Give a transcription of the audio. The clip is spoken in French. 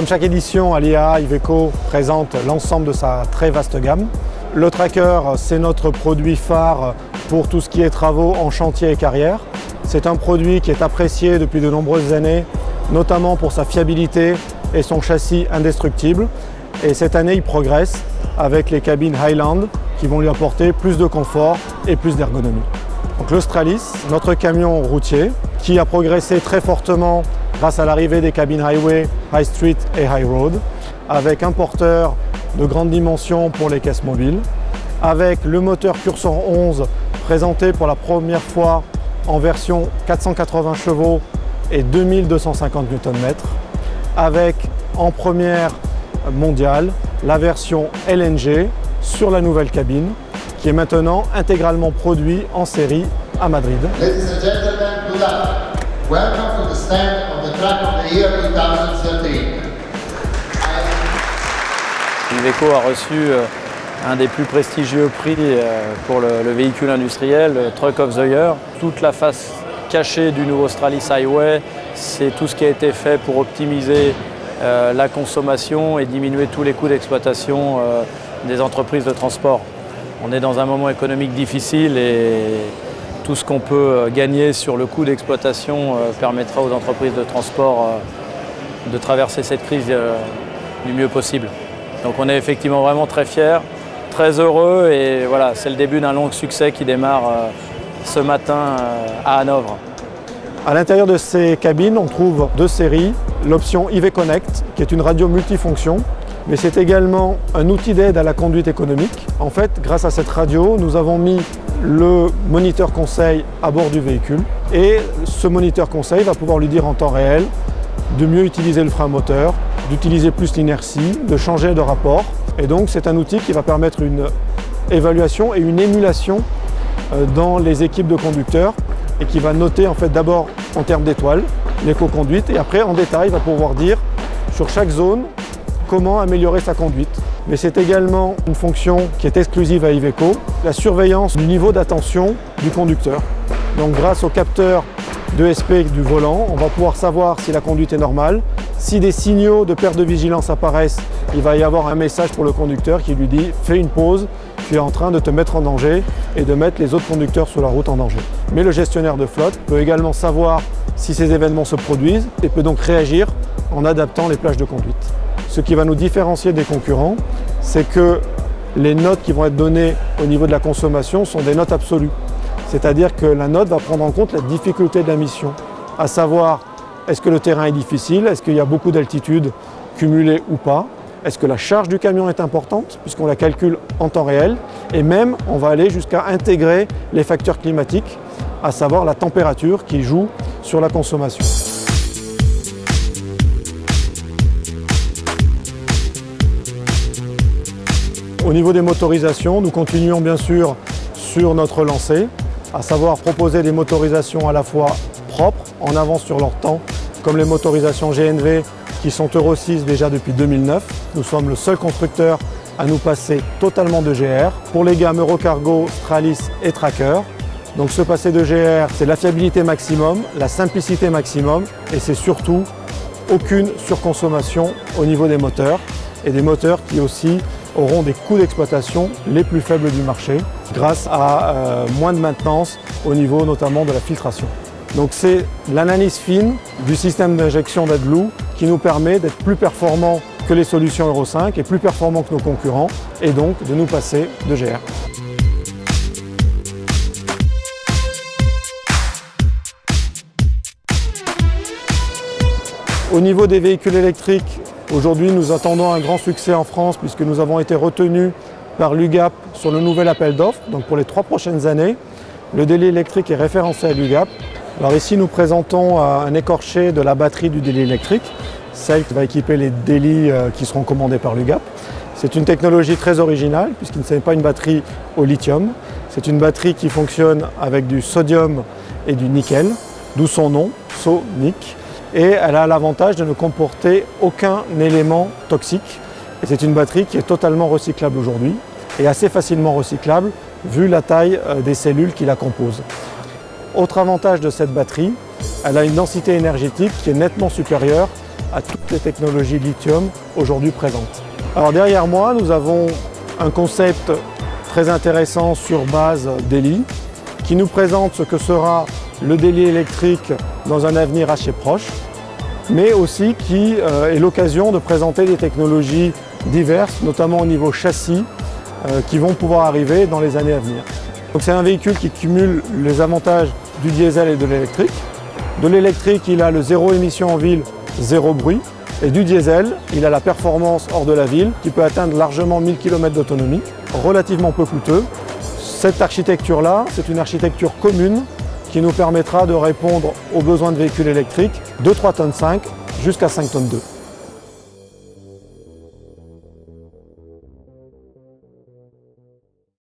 Comme chaque édition, Alia Iveco présente l'ensemble de sa très vaste gamme. Le Tracker, c'est notre produit phare pour tout ce qui est travaux en chantier et carrière. C'est un produit qui est apprécié depuis de nombreuses années, notamment pour sa fiabilité et son châssis indestructible. Et cette année, il progresse avec les cabines Highland qui vont lui apporter plus de confort et plus d'ergonomie. Donc le Stralis, notre camion routier, qui a progressé très fortement grâce à l'arrivée des cabines Highway, High Street et High Road, avec un porteur de grande dimension pour les caisses mobiles, avec le moteur Cursor 11 présenté pour la première fois en version 480 chevaux et 2250 Nm, avec en première mondiale la version LNG sur la nouvelle cabine qui est maintenant intégralement produit en série à Madrid. Ladies and gentlemen, good luck. Welcome to the stand of the Truck of the Year 2013. Iveco a reçu un des plus prestigieux prix pour le véhicule industriel, le Truck of the Year. Toute la face cachée du nouveau Stralis Highway, c'est tout ce qui a été fait pour optimiser la consommation et diminuer tous les coûts d'exploitation des entreprises de transport. On est dans un moment économique difficile et tout ce qu'on peut gagner sur le coût d'exploitation permettra aux entreprises de transport de traverser cette crise du mieux possible. Donc on est effectivement vraiment très fiers, très heureux et voilà, c'est le début d'un long succès qui démarre ce matin à Hanovre. À l'intérieur de ces cabines, on trouve deux séries. L'option IV Connect, qui est une radio multifonction, mais c'est également un outil d'aide à la conduite économique. En fait, grâce à cette radio, nous avons mis le moniteur conseil à bord du véhicule et ce moniteur conseil va pouvoir lui dire en temps réel de mieux utiliser le frein moteur, d'utiliser plus l'inertie, de changer de rapport. Et donc c'est un outil qui va permettre une évaluation et une émulation dans les équipes de conducteurs et qui va noter en fait d'abord en termes d'étoiles l'éco-conduite et après en détail va pouvoir dire sur chaque zone comment améliorer sa conduite. Mais c'est également une fonction qui est exclusive à Iveco, la surveillance du niveau d'attention du conducteur. Donc grâce au capteur d'ESP du volant, on va pouvoir savoir si la conduite est normale. Si des signaux de perte de vigilance apparaissent, il va y avoir un message pour le conducteur qui lui dit « Fais une pause, tu es en train de te mettre en danger et de mettre les autres conducteurs sur la route en danger ». Mais le gestionnaire de flotte peut également savoir si ces événements se produisent et peut donc réagir en adaptant les plages de conduite. Ce qui va nous différencier des concurrents, c'est que les notes qui vont être données au niveau de la consommation sont des notes absolues. C'est-à-dire que la note va prendre en compte la difficulté de la mission, à savoir est-ce que le terrain est difficile, est-ce qu'il y a beaucoup d'altitude cumulée ou pas, est-ce que la charge du camion est importante puisqu'on la calcule en temps réel et même on va aller jusqu'à intégrer les facteurs climatiques, à savoir la température qui joue sur la consommation. Au niveau des motorisations, nous continuons bien sûr sur notre lancée, à savoir proposer des motorisations à la fois propres, en avance sur leur temps, comme les motorisations GNV qui sont Euro 6 déjà depuis 2009. Nous sommes le seul constructeur à nous passer totalement de GR. Pour les gammes Eurocargo, Stralis et Tracker. Donc se passer de GR, c'est la fiabilité maximum, la simplicité maximum et c'est surtout aucune surconsommation au niveau des moteurs et des moteurs qui aussi auront des coûts d'exploitation les plus faibles du marché grâce à moins de maintenance au niveau notamment de la filtration. Donc c'est l'analyse fine du système d'injection d'AdBlue qui nous permet d'être plus performants que les solutions Euro 5 et plus performants que nos concurrents et donc de nous passer de GR. Au niveau des véhicules électriques, aujourd'hui nous attendons un grand succès en France puisque nous avons été retenus par l'UGAP sur le nouvel appel d'offres. Donc pour les 3 prochaines années, le Daily électrique est référencé à l'UGAP. Alors ici nous présentons un écorché de la batterie du Daily électrique, celle qui va équiper les Daily qui seront commandés par l'UGAP. C'est une technologie très originale puisqu'il ne s'agit pas une batterie au lithium. C'est une batterie qui fonctionne avec du sodium et du nickel, d'où son nom, SONIC. Et elle a l'avantage de ne comporter aucun élément toxique. Et c'est une batterie qui est totalement recyclable aujourd'hui et assez facilement recyclable vu la taille des cellules qui la composent. Autre avantage de cette batterie, elle a une densité énergétique qui est nettement supérieure à toutes les technologies lithium aujourd'hui présentes. Alors derrière moi, nous avons un concept très intéressant sur base Daily qui nous présente ce que sera le Daily électrique dans un avenir assez proche, mais aussi qui est l'occasion de présenter des technologies diverses, notamment au niveau châssis, qui vont pouvoir arriver dans les années à venir. Donc c'est un véhicule qui cumule les avantages du diesel et de l'électrique. De l'électrique, il a le zéro émission en ville, zéro bruit. Et du diesel, il a la performance hors de la ville qui peut atteindre largement 1000 km d'autonomie, relativement peu coûteux. Cette architecture-là, c'est une architecture commune qui nous permettra de répondre aux besoins de véhicules électriques de 3,5 tonnes jusqu'à 5,2 tonnes.